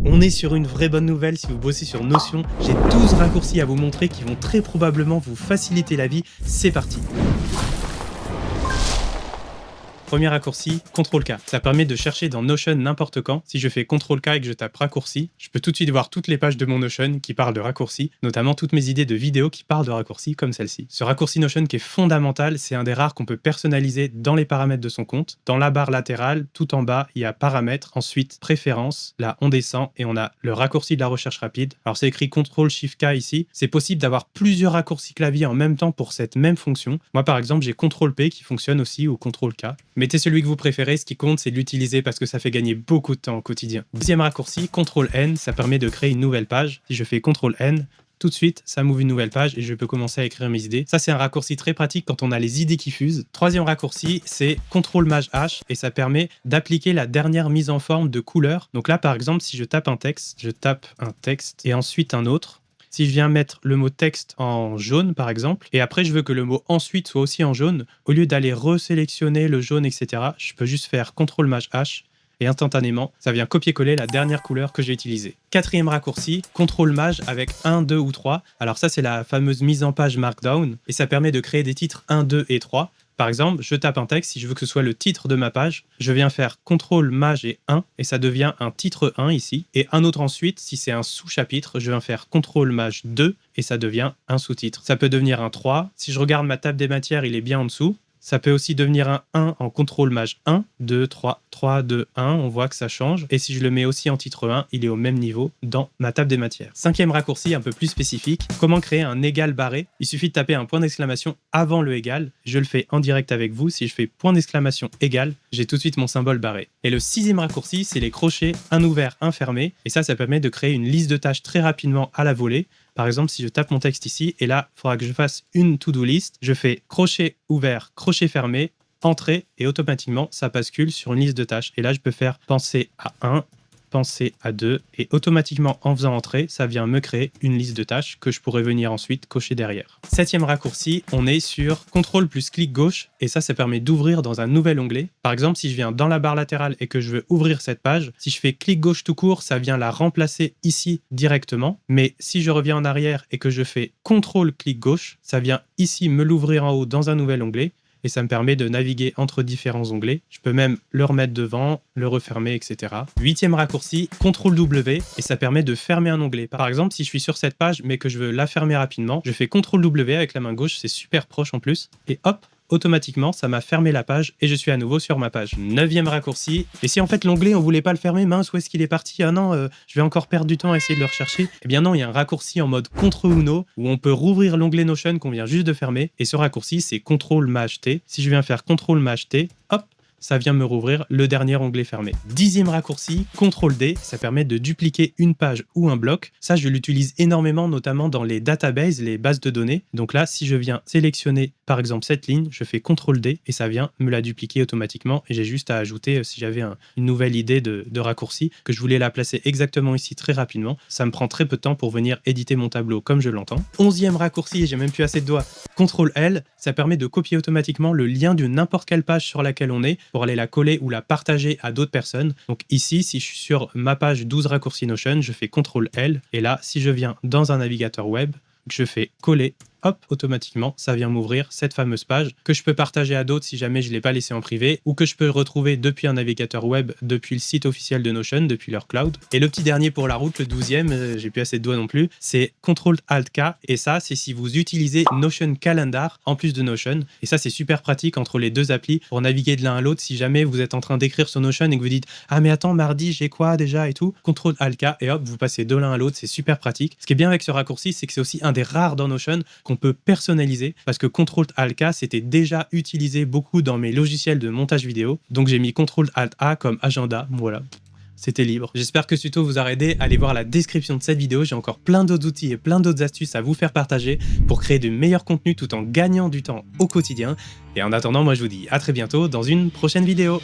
On est sur une vraie bonne nouvelle si vous bossez sur Notion. J'ai 12 raccourcis à vous montrer qui vont très probablement vous faciliter la vie. C'est parti! Premier raccourci, CTRL-K. Ça permet de chercher dans Notion n'importe quand. Si je fais CTRL-K et que je tape raccourci, je peux tout de suite voir toutes les pages de mon Notion qui parlent de raccourcis, notamment toutes mes idées de vidéos qui parlent de raccourcis comme celle-ci. Ce raccourci Notion qui est fondamental, c'est un des rares qu'on peut personnaliser dans les paramètres de son compte. Dans la barre latérale, tout en bas, il y a paramètres, ensuite préférences. Là, on descend et on a le raccourci de la recherche rapide. Alors c'est écrit CTRL-SHIFT-K ici. C'est possible d'avoir plusieurs raccourcis clavier en même temps pour cette même fonction. Moi par exemple, j'ai CTRL-P qui fonctionne aussi ou CTRL-K. Mettez celui que vous préférez, ce qui compte c'est de l'utiliser parce que ça fait gagner beaucoup de temps au quotidien. Deuxième raccourci, CTRL-N, ça permet de créer une nouvelle page. Si je fais CTRL-N, tout de suite, ça m'ouvre une nouvelle page et je peux commencer à écrire mes idées. Ça, c'est un raccourci très pratique quand on a les idées qui fusent. Troisième raccourci, c'est CTRL-H et ça permet d'appliquer la dernière mise en forme de couleur. Donc là, par exemple, si je tape un texte et ensuite un autre. Si je viens mettre le mot texte en jaune, par exemple, et après je veux que le mot ensuite soit aussi en jaune, au lieu d'aller resélectionner le jaune, etc., je peux juste faire CTRL-H et instantanément, ça vient copier-coller la dernière couleur que j'ai utilisée. Quatrième raccourci, CTRL-Maj avec 1, 2 ou 3. Alors ça, c'est la fameuse mise en page Markdown, et ça permet de créer des titres 1, 2 et 3. Par exemple, je tape un texte, si je veux que ce soit le titre de ma page, je viens faire CTRL-Maj et 1, et ça devient un titre 1 ici, et un autre ensuite, si c'est un sous-chapitre, je viens faire CTRL-Maj 2, et ça devient un sous-titre. Ça peut devenir un 3, si je regarde ma table des matières, il est bien en dessous. Ça peut aussi devenir un 1 en CTRL-Maj 1, 2, 3, 3, 2, 1, on voit que ça change. Et si je le mets aussi en titre 1, il est au même niveau dans ma table des matières. Cinquième raccourci, un peu plus spécifique, comment créer un égal barré. Il suffit de taper un point d'exclamation avant le égal. Je le fais en direct avec vous. Si je fais point d'exclamation égal, j'ai tout de suite mon symbole barré. Et le sixième raccourci, c'est les crochets, un ouvert, un fermé. Et ça permet de créer une liste de tâches très rapidement à la volée. Par exemple, si je tape mon texte ici, et là, il faudra que je fasse une to-do list, je fais crochet ouvert, crochet fermé, entrée, et automatiquement, ça bascule sur une liste de tâches. Et là, je peux faire penser à 1, penser à 2, et automatiquement, en faisant entrer, ça vient me créer une liste de tâches que je pourrais venir ensuite cocher derrière. Septième raccourci, on est sur CTRL plus clic gauche, et ça permet d'ouvrir dans un nouvel onglet. Par exemple, si je viens dans la barre latérale et que je veux ouvrir cette page, si je fais clic gauche tout court, ça vient la remplacer ici directement. Mais si je reviens en arrière et que je fais CTRL clic gauche, ça vient ici me l'ouvrir en haut dans un nouvel onglet. Et ça me permet de naviguer entre différents onglets. Je peux même le remettre devant, le refermer, etc. Huitième raccourci, CTRL-W, et ça permet de fermer un onglet. Par exemple, si je suis sur cette page, mais que je veux la fermer rapidement, je fais CTRL-W avec la main gauche, c'est super proche en plus, et hop, automatiquement, ça m'a fermé la page et je suis à nouveau sur ma page. Neuvième raccourci. Et si en fait l'onglet, on voulait pas le fermer, mince, où est-ce qu'il est parti? Ah non, je vais encore perdre du temps à essayer de le rechercher. Eh bien non, il y a un raccourci en mode CTRL-UNO où on peut rouvrir l'onglet Notion qu'on vient juste de fermer. Et ce raccourci, c'est CTRL-MAJ-T. Si je viens faire CTRL-MAJ-T, hop, ça vient me rouvrir le dernier onglet fermé. Dixième raccourci, CTRL-D, ça permet de dupliquer une page ou un bloc. Ça, je l'utilise énormément, notamment dans les databases, les bases de données. Donc là, si je viens sélectionner, par exemple, cette ligne, je fais CTRL-D et ça vient me la dupliquer automatiquement. Et j'ai juste à ajouter, si j'avais une nouvelle idée de raccourci, que je voulais la placer exactement ici très rapidement. Ça me prend très peu de temps pour venir éditer mon tableau comme je l'entends. Onzième raccourci, j'ai même plus assez de doigts, CTRL-L, ça permet de copier automatiquement le lien de n'importe quelle page sur laquelle on est, pour aller la coller ou la partager à d'autres personnes. Donc ici, si je suis sur ma page 12 raccourcis Notion, je fais CTRL-L. Et là, si je viens dans un navigateur web, je fais coller, hop, automatiquement, ça vient m'ouvrir cette fameuse page que je peux partager à d'autres si jamais je ne l'ai pas laissé en privé ou que je peux retrouver depuis un navigateur web, depuis le site officiel de Notion, depuis leur cloud. Et le petit dernier pour la route, le 12e, j'ai plus assez de doigts non plus, c'est CTRL-ALT-K et ça, c'est si vous utilisez Notion Calendar en plus de Notion. Et ça, c'est super pratique entre les deux applis pour naviguer de l'un à l'autre si jamais vous êtes en train d'écrire sur Notion et que vous dites « Ah mais attends, mardi, j'ai quoi déjà ?» et tout. CTRL-ALT-K et hop, vous passez de l'un à l'autre, c'est super pratique. Ce qui est bien avec ce raccourci, c'est que c'est aussi un des rares dans Notion qu'on peut personnaliser parce que CTRL-ALT-K c'était déjà utilisé beaucoup dans mes logiciels de montage vidéo. Donc j'ai mis CTRL-ALT-A comme agenda, voilà. C'était libre. J'espère que ce tuto vous aura aidé. Allez voir la description de cette vidéo, j'ai encore plein d'autres outils et plein d'autres astuces à vous faire partager pour créer de meilleurs contenus tout en gagnant du temps au quotidien. Et en attendant, moi je vous dis à très bientôt dans une prochaine vidéo.